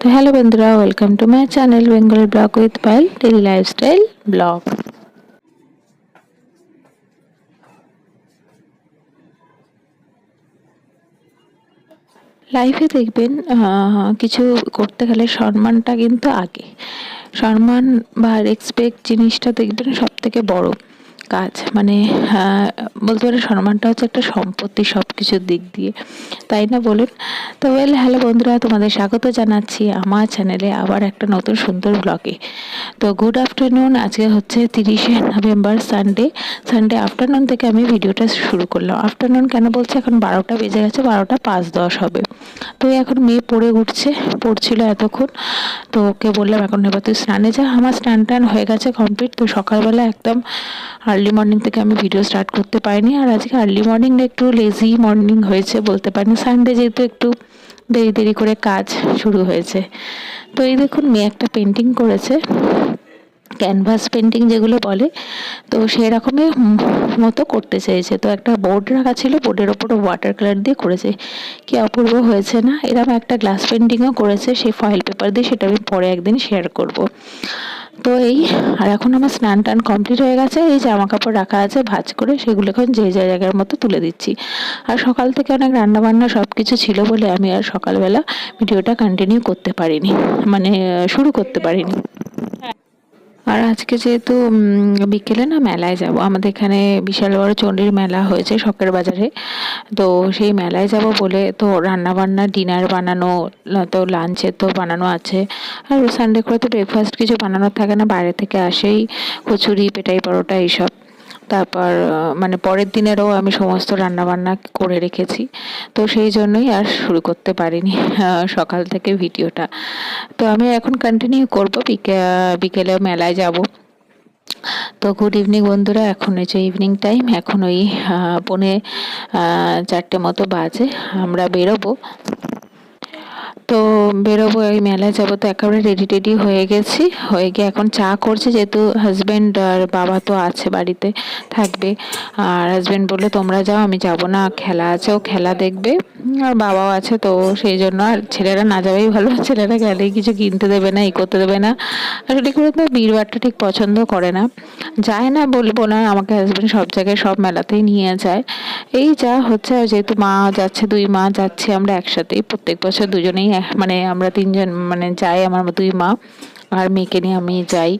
তো হ্যালো বন্ধুরা, welcome to my channel Bengali blog with Payel daily lifestyle blog. লাইফে দেখবেন কিছু করতে গেলে সম্মানটা কিন্তু আগে। সম্মান বা রেসপেক্ট জিনিসটা দেখবেন সব থেকে বড় কাজ। মানে বলতে পারেন সম্মানটা হচ্ছে একটা সম্পত্তি সব কিছুর দিক দিয়ে, তাই না বলুন? তো হ্যালো বন্ধুরা, তোমাদের স্বাগত জানাচ্ছি আমার চ্যানেলে আবার একটা নতুন সুন্দর ব্লগে। তো গুড আফটারনুন। আজকে হচ্ছে 30শে নভেম্বর, সানডে আফটারনুন থেকে আমি ভিডিওটা শুরু করলাম। আফটারনুন কেন বলছি, এখন 12টা বেজে গেছে, 12টা 5-10 হবে। তো এখন মেয়ে পড়ছিল এতক্ষণ। তো ওকে বললাম এখন এবার তুই স্নানে যা। আমার স্নান টান হয়ে গেছে কমপ্লিট। তো সকালবেলা একদম আর্লি মর্নিং থেকে আমি ভিডিও স্টার্ট করতে পারিনি। আর আজকে আর্লি মর্নিং একটু লেজি মর্নিং হয়েছে বলতে পারিনি, সানডে যেহেতু একটু দেরি দেরি করে কাজ শুরু হয়েছে। তো এই দেখুন মেয়ে একটা পেন্টিং করেছে, ক্যানভাস পেন্টিং যেগুলো বলে, তো সেরকমই মতো করতে চেয়েছে। তো একটা বোর্ড রাখা ছিল, বোর্ডের ওপর ওয়াটার কালার দিয়ে করেছে, কি অপূর্ব হয়েছে না? এরকম একটা গ্লাস পেন্টিংও করেছে সেই ফয়েল পেপার দিয়ে, সেটা আমি পরে একদিন শেয়ার করব। তো এই, আর এখন আমার স্নান টান কমপ্লিট হয়ে গেছে। এই জামা কাপড় রাখা আছে ভাঁজ করে, সেগুলো এখন যে জায়গার মতো তুলে দিচ্ছি। আর সকাল থেকে অনেক রান্না বান্না সব কিছু ছিল বলে আমি আর সকালবেলা ভিডিওটা কন্টিনিউ করতে পারিনি, মানে শুরু করতে পারিনি। আর আজকে যেহেতু বিকেলে না মেলায় যাব, আমাদের এখানে বিশাল বড় চণ্ডীর মেলা হয়েছে শখের বাজারে। তো সেই মেলায় যাব বলে তো রান্না বান্না ডিনার বানানো, তো লাঞ্চে তো বানানো আছে। আর সানডে করে তো ব্রেকফাস্ট কিছু বানানোর থাকে না, বাইরে থেকে আসেই কচুরি পেটাই পরোটা এইসব। তারপর মানে পরের দিনেরও আমি সমস্ত রান্নাবান্না করে রেখেছি। তো সেই জন্যই আর শুরু করতে পারিনি সকাল থেকে ভিডিওটা। তো আমি এখন কন্টিনিউ করবো, বিকেলে মেলায় যাব। তো গুড ইভিনিং বন্ধুরা, এখন হচ্ছে ইভিনিং টাইম, এখন ওই 3:45 মতো বাজে। আমরা বেরোবো, তো বেরোবো এই মেলায় যাবো। তো একেবারে রেডি টেডি হয়ে গেছি, হয়ে গিয়ে এখন চা করছি, যেহেতু হাজব্যান্ড আর বাবা তো আছে বাড়িতে থাকবে। আর হাজব্যান্ড বললো তোমরা যাও, আমি যাব না, খেলা আছে, ও খেলা দেখবে। আর বাবাও আছে, তো সেই জন্য আর ছেলেরা না যাবেই ভালো। ছেলেরা গেলেই কিছু কিনতে দেবে না, এই করতে দেবে না। আসলে করে তো বীরবারটা ঠিক পছন্দ করে না, যায় না বলবো না, আমাকে হাজব্যান্ড সব জায়গায় সব মেলাতেই নিয়ে যায়। এই যা হচ্ছে, আর যেহেতু মা যাচ্ছে, 2 মা যাচ্ছি আমরা একসাথেই প্রত্যেক বছর, দুজনেই মানে আমরা 3জন মানে যাই, আমার 2 মা আর মেয়েকে নিয়ে আমি যাই।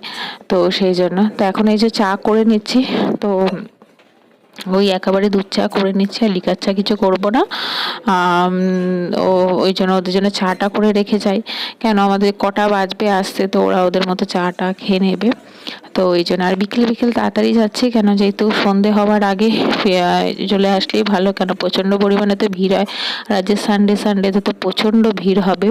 তো সেই জন্য তো এখন এই যে চা করে নিচ্ছি। তো ওই একেবারে দুধ চা করে নিচ্ছি, আর লিকার চা কিছু করবো না। ও ওই জন্য ওদের জন্য চাটা করে রেখে যাই, কেন আমাদের কটা বাজবে আসতে, তো ওরা ওদের মতো চাটা খেয়ে নেবে। তো ওই জন্য আর বিকেল তাড়াতাড়ি যাচ্ছি, কেন যেহেতু সন্ধে হওয়ার আগে চলে আসলেই ভালো, কেন প্রচণ্ড পরিমাণে তো ভিড় হয়। আর আজকে সানডেতে তো প্রচণ্ড ভিড় হবে।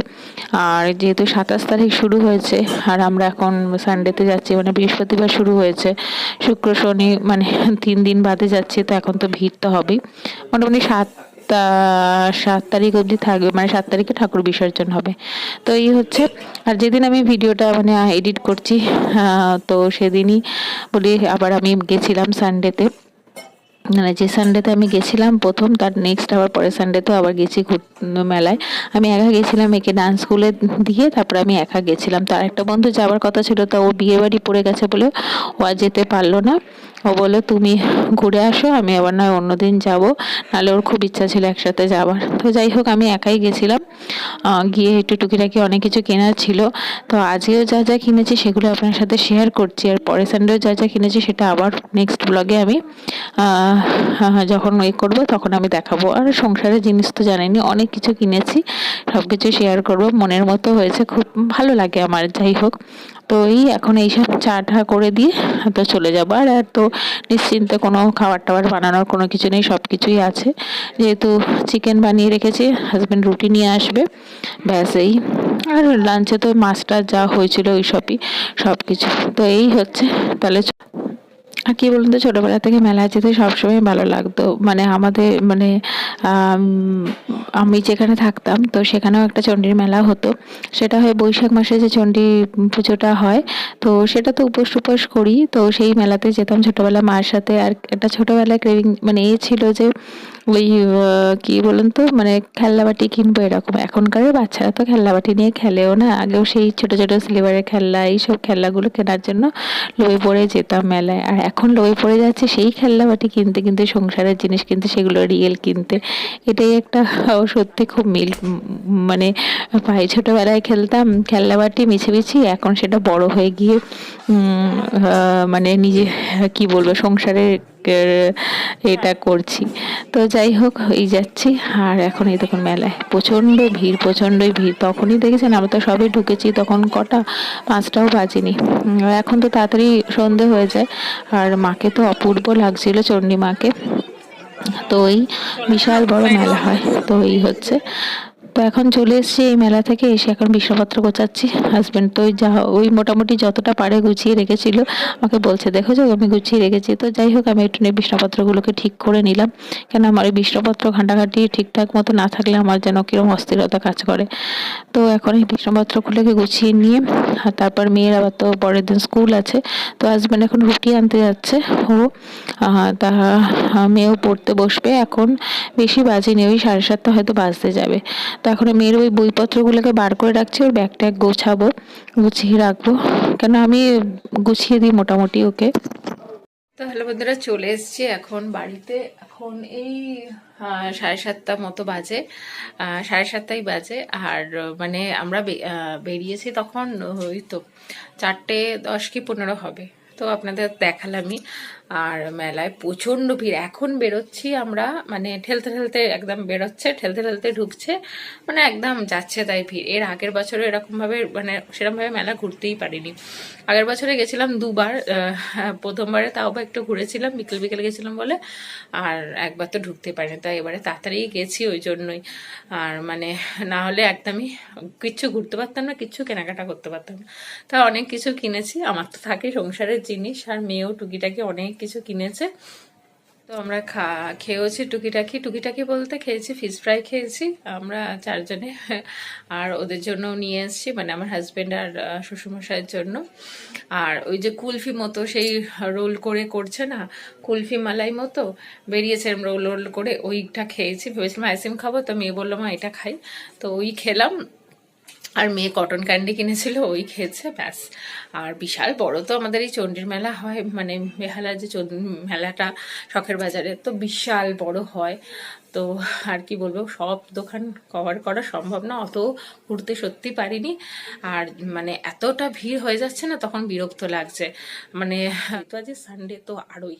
আর যেহেতু 27 তারিখ শুরু হয়েছে, আর আমরা এখন সানডেতে যাচ্ছি, মানে বৃহস্পতিবার শুরু হয়েছে, শুক্র শনি মানে 3 দিন বাদে যাচ্ছি। তো এখন তো ভিড় তো হবেই, মোটামুটি 7 তারিখ অবধি থাকবে, মানে 7 তারিখে ঠাকুর বিসর্জন হবে। তো এই হচ্ছে। আর যেদিন আমি ভিডিওটা মানে এডিট করছি, তো সেদিনই বলি আবার আমি গেছিলাম সানডেতে, মানে যে সানডেতে আমি গেছিলাম প্রথম, তার নেক্সট আবার পরের সানডেতেও আবার গেছি মেলায়। আমি একা গেছিলাম, একে ডান্স স্কুলে দিয়ে তারপরে আমি একা গেছিলাম। তো আরেকটা বন্ধু যাওয়ার কথা ছিল, তো ও বিয়ে বাড়ি পড়ে গেছে বলে ও আর যেতে পারলো না। ও বললো তুমি ঘুরে আসো, আমি আবার নয় অন্যদিন যাবো, নাহলে ওর খুব ইচ্ছা ছিল একসাথে যাওয়ার। তো যাই হোক, আমি একাই গেছিলাম। গিয়ে একটু টুকিটাকি অনেক কিছু কেনার ছিল। তো আজকেও যা যা কিনেছি সেগুলো আপনার সাথে শেয়ার করছি, আর পরের সানডেও যা যা কিনেছি সেটা আবার নেক্সট ব্লগে আমি যখন করবো তখন আমি দেখাবো। আর সংসারের জিনিস তো জানেনই, অনেক কিছু কিনেছি, সব কিছু শেয়ার করবো। মনের মতো হয়েছে, খুব ভালো লাগে আমার। যাই হোক, তো এই এখন এইসব চা টা করে দিয়ে তো চলে যাবো। আর তো নিশ্চিন্তে কোনো খাবার টাবার বানানোর কোনো কিছু নেই, সব কিছুই আছে। যেহেতু চিকেন বানিয়ে রেখেছি, হাজব্যান্ড রুটি নিয়ে আসবে, ব্যাস এই। আর লাঞ্চে তো মাছটা যা হয়েছিল ওই সবই, সব কিছু। তো এই হচ্ছে, তাহলে আর কি বলুন তো, ছোটবেলা থেকে মেলায় যেতে সবসময় ভালো লাগতো। মানে আমাদের মানে আম, আমি যেখানে থাকতাম তো সেখানেও একটা চণ্ডীর মেলা হতো। সেটা হয় বৈশাখ মাসে, যে চণ্ডী পুজোটা হয়। তো সেটা তো উপোস টুপোস করি, তো সেই মেলাতে যেতাম ছোটবেলায় মায়ের সাথে। আর একটা ছোটবেলায় ক্রেভিং মানে এ ছিল যে ওই কি বলুন তো, মানে খেলনাবাটি কিনবো এরকম। এখনকার বাচ্চারা তো খেলনাবাটি নিয়ে খেলেও না। আগেও সেই ছোট ছোট সিলভারের খেলনা, এইসব খেলনাগুলো কেনার জন্য লোভে পড়ে যেতাম মেলায়। আর এখন লোভে পড়ে যাচ্ছে সেই খেলনাবাটি কিনতে, কিন্তু সংসারের জিনিস কিনতে, সেগুলো রিয়েল কিনতে। এটাই একটা সত্যি খুব মিল মানে পাই। ছোটবেলায় খেলতাম খেলনাবাটি মিছিমিছি, এখন সেটা বড় হয়ে গিয়ে মানে নিজে কি বলবো সংসারে এটা করছি। তো যাই হোক, এই যাচ্ছি। আর এখন এই দেখুন মেলায় প্রচণ্ড ভিড়, প্রচণ্ডই ভিড়। তখনই দেখেছেন আমরা তো সবে ঢুকেছি, তখন কটা 5টাও বাজেনি। এখন তো তাড়াতাড়ি সন্ধে হয়ে যায়। আর মাকে তো অপূর্ব লাগছিল, চণ্ডী মাকে। তো এই বিশাল বড় মেলা হয়। তো এই হচ্ছে। তো এখন চলে এসেছি এই মেলা থেকে এসে, এখন বিছানাপত্র গোছাচ্ছি। হাজবেন্ড তো ওই যা ওই মোটামুটি যতটা পারে গুছিয়ে রেখেছিল, আমাকে বলছে দেখো যে আমি গুছিয়ে রেখেছি। তো যাই হোক, আমি একটু বিছানাপত্রগুলোকে ঠিক করে নিলাম। কেন আমার ওই বিছানাপত্র ঘাঁটাঘাঁটি ঠিকঠাক মতো না থাকলে আমার যেন কিরকম অস্থিরতা কাজ করে। তো এখন এই বিছানাপত্রগুলোকে গুছিয়ে নিয়ে, আর তারপর মেয়ের আবার তো পরের দিন স্কুল আছে। তো হাজবেন্ড এখন রুটি আনতে যাচ্ছে। ও তা মেয়েও পড়তে বসবে এখন। বেশি বাজেনি, ওই 7:30 হয়তো বাজতে যাবে। তো এখন মেয়ের ওই বইপত্রগুলোকে বার করে রাখছি, ওর ব্যাগ ট্যাগ গোছাবো, গুছিয়ে রাখবো। কেন আমি গুছিয়ে দিই মোটামুটি ওকে। তো হ্যালো বন্ধুরা, চলে এসেছি এখন বাড়িতে। এখন এই 7:30 মতো বাজে, 7:30 বাজে। আর মানে আমরা বেরিয়েছি তখন ওই তো 4:10 কি 15 হবে। তো আপনাদের দেখালামই। আর মেলায় প্রচণ্ড ভিড়। এখন বেরোচ্ছি আমরা, মানে ঠেলতে ঠেলতে একদম বেরোচ্ছে, ঠেলতে ঠেলতে ঢুকছে, মানে একদম যাচ্ছে তাই ভিড়। এর আগের বছরও এরকমভাবে মানে সেরকমভাবে মেলা ঘুরতেই পারিনি। আগের বছরে গেছিলাম দুবার, প্রথমবারে তাও বা একটু ঘুরেছিলাম, বিকেল বিকেল গেছিলাম বলে। আর একবার তো ঢুকতে পারিনি, তাই এবারে তাড়াতাড়ি গেছি ওই জন্যই। আর মানে না হলে একদমই কিচ্ছু ঘুরতে পারতাম না, কিচ্ছু কেনাকাটা করতে পারতাম না। তা অনেক কিছু কিনেছি, আমার তো থাকে সংসারের জিনিস, আর মেয়েও টুকিটাকি অনেক কিছু কিনেছে। তো আমরা খেয়েওছি টুকিটাকি। টুকিটাকি বলতে খেয়েছি ফিশ ফ্রাই খেয়েছি আমরা 4 জনে। আর ওদের জন্য নিয়ে এসেছি, মানে আমার হাজবেন্ড আর শ্বশুরমশাইয়ের জন্য। আর ওই যে কুলফি মতো সেই রোল করে করছে না, কুলফি মালাই মতো বেরিয়েছে রোল রোল করে, ওইটা খেয়েছি। ভেবেছিলাম আইসক্রিম খাবো, তো মেয়ে বললো মা এটা খাই, তো ওই খেলাম। আর মেয়ে কটন ক্যান্ডি কিনেছিল, ওই খেয়েছে, ব্যাস। আর বিশাল বড় তো আমাদের এই চণ্ডীর মেলা হয়, মানে বেহালার যে মেলাটা শখের বাজারে, তো বিশাল বড় হয়। তো আর কি বলবো, সব দোকান কভার করা সম্ভব না, অত ঘুরতে সত্যি পারিনি। আর মানে এতটা ভিড় হয়ে যাচ্ছে না, তখন বিরক্ত লাগছে। মানে তো আজ সানডে তো আরোই।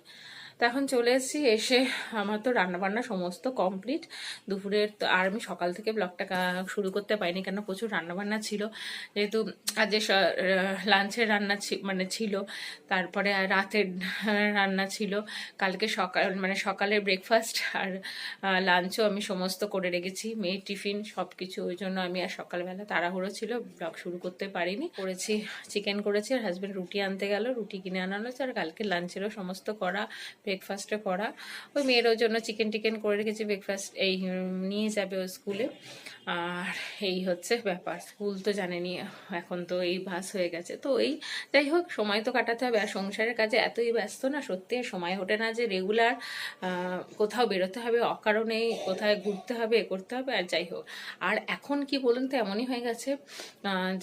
তো এখন চলে এসেছি, এসে আমার তো রান্নাবান্না সমস্ত কমপ্লিট দুপুরের। তো আর আমি সকাল থেকে ব্লগটা শুরু করতে পারিনি, কেন প্রচুর রান্নাবান্না ছিল। যেহেতু আজ যে লাঞ্চের রান্না মানে ছিল, তারপরে আর রাতের রান্না ছিল, কালকে সকাল মানে সকালের ব্রেকফাস্ট আর লাঞ্চও আমি সমস্ত করে রেখেছি, মেয়ের টিফিন সব কিছু। ওই জন্য আমি আর সকালবেলা তাড়াহুড়ো ছিল, ব্লগ শুরু করতে পারিনি। করেছি চিকেন করেছি, আর হাজব্যান্ড রুটি আনতে গেল, রুটি কিনে আনানো হয়েছে। আর কালকে লাঞ্চেরও সমস্ত করা, ব্রেকফাস্টে করা। ওই মেয়েরও জন্য চিকেন টিকেন করে রেখেছি, ব্রেকফাস্ট এই নিয়ে যাবে ও স্কুলে। আর এই হচ্ছে ব্যাপার। স্কুল তো জানেনি, এখন তো এই বাস হয়ে গেছে। তো এই যাই হোক, সময় তো কাটাতে হবে। আর সংসারের কাজে এতই ব্যস্ত না, সত্যি সময় ওঠে না যে রেগুলার কোথাও বেরোতে হবে, অকারণে কোথায় ঘুরতে হবে, করতে হবে। আর যাই হোক, আর এখন কি বলুন তো, এমনই হয়ে গেছে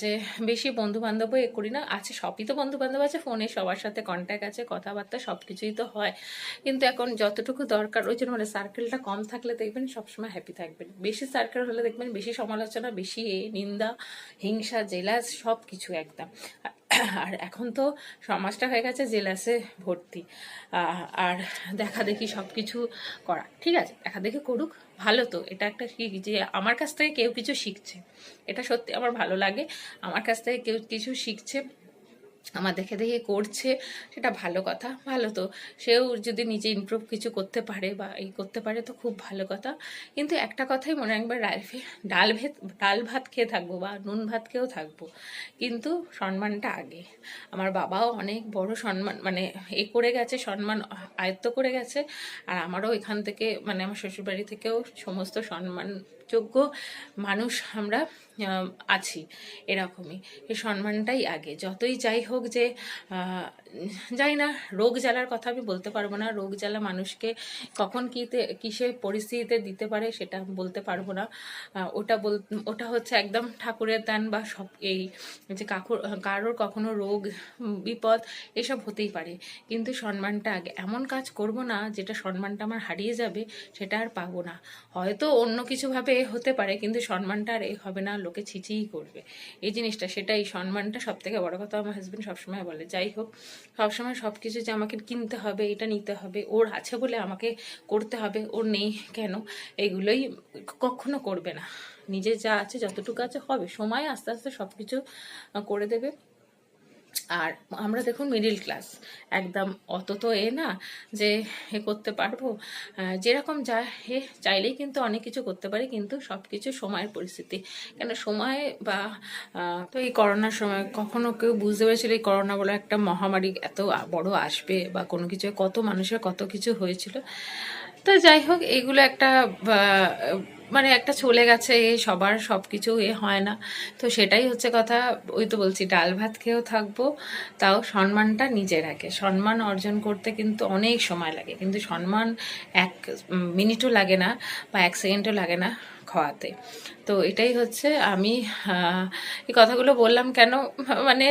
যে বেশি বন্ধু বান্ধবও করি না। আছে সবই তো বন্ধু বান্ধব আছে, ফোনে সবার সাথে কন্ট্যাক্ট আছে, কথাবার্তা সব কিছুই তো হয়। কিন্তু এখন যতটুকু দরকার, ওই জন্য মানে সার্কেলটা কম থাকলে দেখবেন সবসময় হ্যাপি থাকবেন। বেশি সার্কেল হলে দেখবেন বেশি সমালোচনা, বেশি নিন্দা, হিংসা, জেলাস, সব কিছু একদম। আর এখন তো সমাজটা হয়ে গেছে জেলাসে ভর্তি। আর দেখা দেখি সব কিছু করা ঠিক আছে, দেখা দেখি করুক, ভালো তো। এটা একটা কি যে আমার কাছ থেকে কেউ কিছু শিখছে, এটা সত্যি আমার ভালো লাগে। আমার কাছ থেকে কেউ কিছু শিখছে, আমার দেখে দেখে করছে, সেটা ভালো কথা। ভালো তো, সেও যদি নিজে ইমপ্রুভ কিছু করতে পারে বা এই করতে পারে তো খুব ভালো কথা। কিন্তু একটা কথাই মনে রাখবে, লাইফে ডাল ভাত খেয়ে থাকবো বা নুন ভাত খেয়েও থাকবো, কিন্তু সম্মানটা আগে। আমার বাবাও অনেক বড় সম্মান মানে এ করে গেছে, সম্মান আয়ত্ত করে গেছে। আর আমারও এখান থেকে মানে আমার শ্বশুরবাড়ি থেকেও সমস্ত সম্মানযোগ্য মানুষ আমরা আছি। এরকমই, এই সম্মানটাই আগে। যতই যাই হোক যে যাই না, রোগ জ্বালার কথা আমি বলতে পারবো না। রোগ জ্বালা মানুষকে কখন কিসে পরিস্থিতিতে দিতে পারে সেটা বলতে পারবো না। ওটা হচ্ছে একদম ঠাকুরের দান, বা সব এই যে কারোর কখনো রোগ বিপদ এসব হতেই পারে, কিন্তু সম্মানটা আগে। এমন কাজ করব না যেটা সম্মানটা আমার হারিয়ে যাবে, সেটা আর পাবো না। হয়তো অন্য কিছুভাবে হতে পারে, কিন্তু সম্মানটা আর এ হবে না, লোকে ছিচিই করবে এই জিনিসটা। সেটাই সম্মানটা সব থেকে বড় কথা। আমার হাজব্যান্ড সবসময় বলে, যাই হোক সবসময় সব কিছু যে আমাকে কিনতে হবে, এটা নিতে হবে, ওর আছে বলে আমাকে করতে হবে, ওর নেই কেন, এগুলোই কখনো করবে না। নিজে যা আছে, যতটুকু আছে হবে, সময় আস্তে আস্তে সব কিছু করে দেবে। আর আমরা দেখুন মিডিল ক্লাস, একদম অত তো না যে করতে পারবো। যেরকম যা চাইলেই কিন্তু অনেক কিছু করতে পারি, কিন্তু সব কিছু সময়ের পরিস্থিতি। কেন সময় বা তো এই করোনার সময় কখনো কেউ বুঝতে পেরেছিল এই করোনা বলে একটা মহামারী এত বড় আসবে, বা কোনো কিছু, কত মানুষের কত কিছু হয়েছিল। তো যাই হোক, এগুলো একটা মানে একটা চলে গেছে, সবার সব কিছু হয় না। তো সেটাই হচ্ছে কথা। ওই তো বলছি, ডাল ভাত খেয়েও থাকবো, তাও সম্মানটা নিজের আগে। সম্মান অর্জন করতে কিন্তু অনেক সময় লাগে, কিন্তু সম্মান 1 মিনিটও লাগে না, বা 1 সেকেন্ডও লাগে না খাওয়াতে। তো এটাই হচ্ছে, আমি এই কথাগুলো বললাম কেন, মানে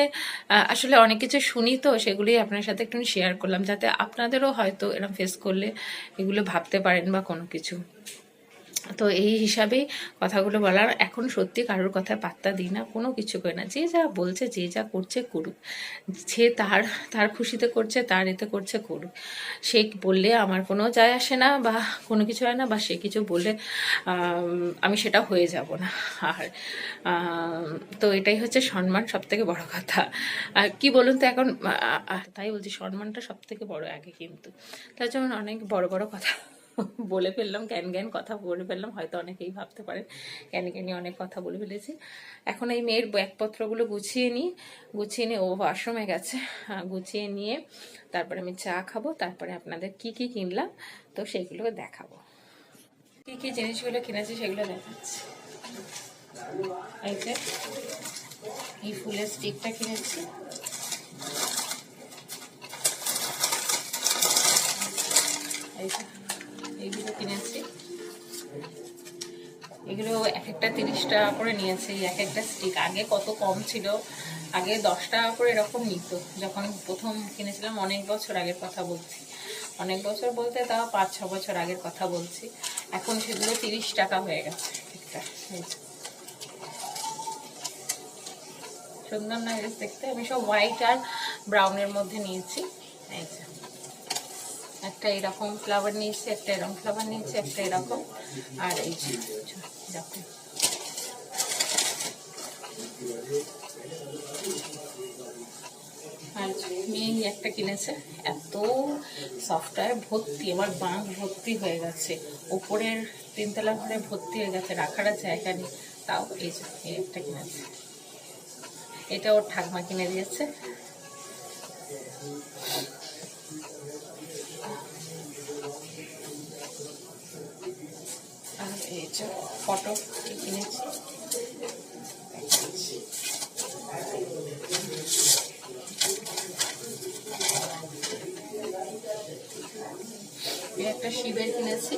আসলে অনেক কিছু শুনি, তো সেগুলোই আপনার সাথে একটু শেয়ার করলাম, যাতে আপনাদেরও হয়তো এরকম ফেস করলে এগুলো ভাবতে পারেন বা কোনো কিছু। তো এই হিসাবেই কথাগুলো বলার। এখন সত্যি কারোর কথায় পাত্তা দিই না, কোনো কিছু করি না। যে যা বলছে, যে যা করছে করুক, সে তার তার খুশিতে করছে, তার এতে করছে, করুক। সে বললে আমার কোনো যায় আসে না, বা কোনো কিছু হয় না, বা সে কিছু বললে আমি সেটা হয়ে যাব না। আর তো এটাই হচ্ছে সম্মান, সব থেকে বড় কথা। আর কি বলুন তো, এখন তাই বলছি, সম্মানটা সব থেকে বড় আগে। কিন্তু তার জন্য অনেক বড় বড় কথা বলে ফেললাম, জ্ঞান কথা বলে ফেললাম। হয়তো অনেকেই ভাবতে পারেন জ্ঞানী অনেক কথা বলে ফেলেছি। এখন এই মেয়ের ব্যাগপত্রগুলো গুছিয়ে নিয়ে ও ওয়াশরুমে গেছে, গুছিয়ে নিয়ে তারপরে আমি চা খাবো, তারপরে আপনাদের কি কি কিনলাম তো সেগুলো দেখাবো। কি কি জিনিসগুলো কিনেছি সেগুলো দেখাচ্ছি। এই যে এই ফুলের স্টিকটা কিনেছি, এইগুলো কিনেছি। এগুলো এক একটা 30 টাকা করে নিয়েছে, এক একটা স্টিক। আগে কত কম ছিল, আগে 10 টাকা করে এরকম নিত যখন প্রথম কিনেছিলাম। অনেক বছর আগের কথা বলছি, অনেক বছর বলতে তাও 5-6 বছর আগের কথা বলছি। এখন সেগুলো 30 টাকা হয়ে গেছে একটা। সুন্দর না দেখতে? আমি সব হোয়াইট আর ব্রাউনের মধ্যে নিয়েছি। এই যে একটা এরকম ফ্লাওয়ার নিয়েছি, একটা এরকম ফ্লাওয়ার নিয়েছি, একটা এরকম, আর এই যে দেখুন আর মেয়ে একটা কিনেছে। এত সফটওয়্যার ভর্তি, আমার বাঁক ভর্তি হয়ে গেছে, উপরের 3তলা ঘরে ভর্তি হয়ে গেছে, রাখার জায়গা নেই। তাও এই যে এই একটা কিনেছে, এটা ওর ঠাকমা কিনে দিয়েছে। আর এই যে ফটো কিনেছি। একটা শিবের কিনেছি।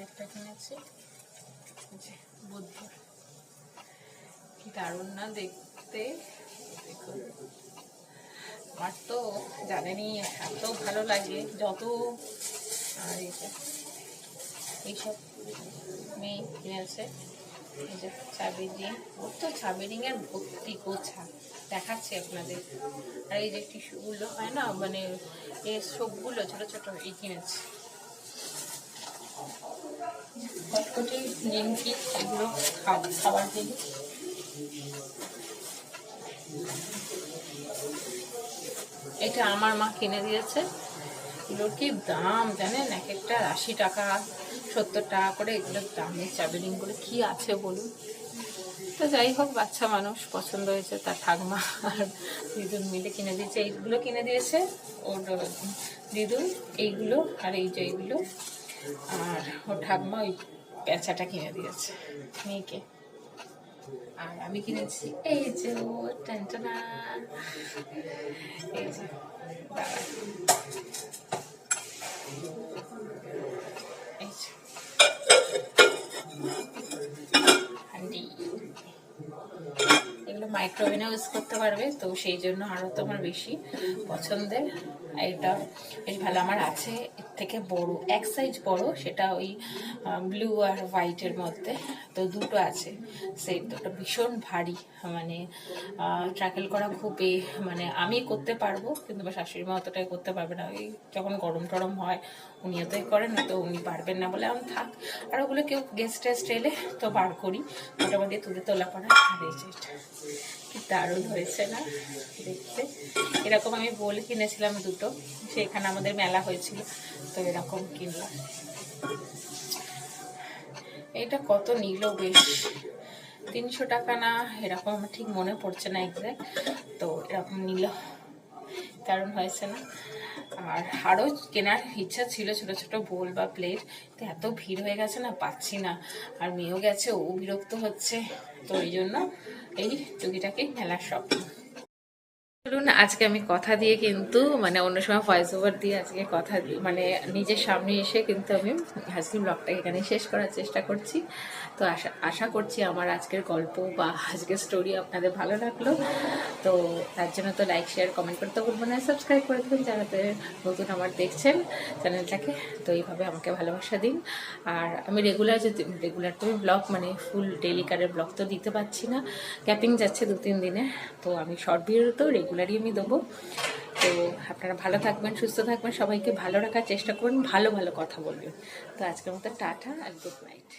একটা কিনেছি বুদ্ধ, কি দারুণ না দেখতে। দেখুন, আমার তো জানেনই এত ভালো লাগে যত। আর এইসব মেয়ে কিনেছে, এই যে চাবি রিং, ওর তো চাবি রিংয়ের ভর্তি গোছা, দেখাচ্ছি আপনাদের। আর এই যে টিস্যুগুলো হয় না, মানে এই সোপগুলো ছোটো ছোটো, এই কিনেছি। কটকটি, নিমকি এগুলো খাবার জিনিস। এটা আমার মা কিনে দিয়েছে। এগুলোর কি দাম জানেন, এক একটা 80 টাকা 70 টাকা করে এগুলোর দাম। এই চাবিরিংগুলো কি আছে বলুন। তো যাই হোক, বাচ্চা মানুষ পছন্দ হয়েছে, তার ঠাকমা আর দিদুন মিলে কিনে দিয়েছে। এইগুলো কিনে দিয়েছে ওর দিদুন, এইগুলো আর এই যে এইগুলো, আর ওর ঠাকমা ওই পেঁচাটা কিনে দিয়েছে মেয়েকে। আর আমি কিনেছি এই যে ও টানটানা, এই যে দাঁড়া, এই যে হান্ডি। এগুলো মাইক্রোওভেনে ইউজ করতে পারবে, তো সেই জন্য আরও তো আমার বেশি পছন্দের। এটা বেশ ভালো। আমার আছে এর থেকে বড়, এক সাইজ বড়, সেটা ওই ব্লু আর হোয়াইটের মধ্যে। তো দুটো আছে সেট, দুটো ভীষণ ভারী, মানে ট্র্যাকেল করা খুবই, মানে আমি করতে পারবো কিন্তু আমার শাশুড়ি মা অতটাই করতে পারবে না। ওই যখন গরম টরম হয় উনি এতই করেন না, তো উনি পারবেন না বলে আমি থাক। আর ওগুলো কেউ গেস্ট টেস্ট এলে তো বার করি, মোটামুটি তুলে তোলা পড়া। আর এই যে কি দারুণ হয়েছে না দেখতে। এরকম আমি বোল কিনেছিলাম দুটো, সেখানে আমাদের মেলা হয়েছিল, তো এরকম কিনলাম। এটা কত নিল, বেশ 300 টাকা না এরকম, আমার ঠিক মনে পড়ছে না এক্সাক্ট। তো এরকম নিল, দারুণ হয়েছে না। আর আরও কেনার ইচ্ছা ছিল ছোট ছোট বোল বা প্লেট, তো এত ভিড় হয়ে গেছে না, পাচ্ছি না। আর মেয়েও গেছে, ও বিরক্ত হচ্ছে, তো এই জন্য এই টুকিটাকে মেলার শপিং। চলুন, আজকে আমি কথা দিয়ে কিন্তু, মানে অন্য সময় ভয়েস ওভার দিয়ে, আজকে কথা দিয়ে মানে নিজের সামনে এসে কিন্তু আমি আজকে ব্লগটাকে এখানে শেষ করার চেষ্টা করছি। তো আশা করছি আমার আজকের গল্প বা আজকের স্টোরি আপনাদের ভালো লাগলো। তো তার জন্য তো লাইক শেয়ার কমেন্ট করতে ভুলবেন না, সাবস্ক্রাইব করে দেবেন যারা নতুন আমার দেখছেন চ্যানেলটাকে। তো এইভাবে আমাকে ভালোবাসা দিন। আর আমি রেগুলার তো ব্লগ, মানে ফুল ডেলিকারের ব্লগ তো দিতে পারছি না, ক্যাপিং যাচ্ছে 2-3 দিনে। তো আমি শর্ট ভিডিওতেও রেগুলারই আমি দেবো। তো আপনারা ভালো থাকবেন, সুস্থ থাকবেন, সবাইকে ভালো রাখার চেষ্টা করবেন, ভালো ভালো কথা বলবেন। তো আজকের মতো টাটা আর গুড নাইট।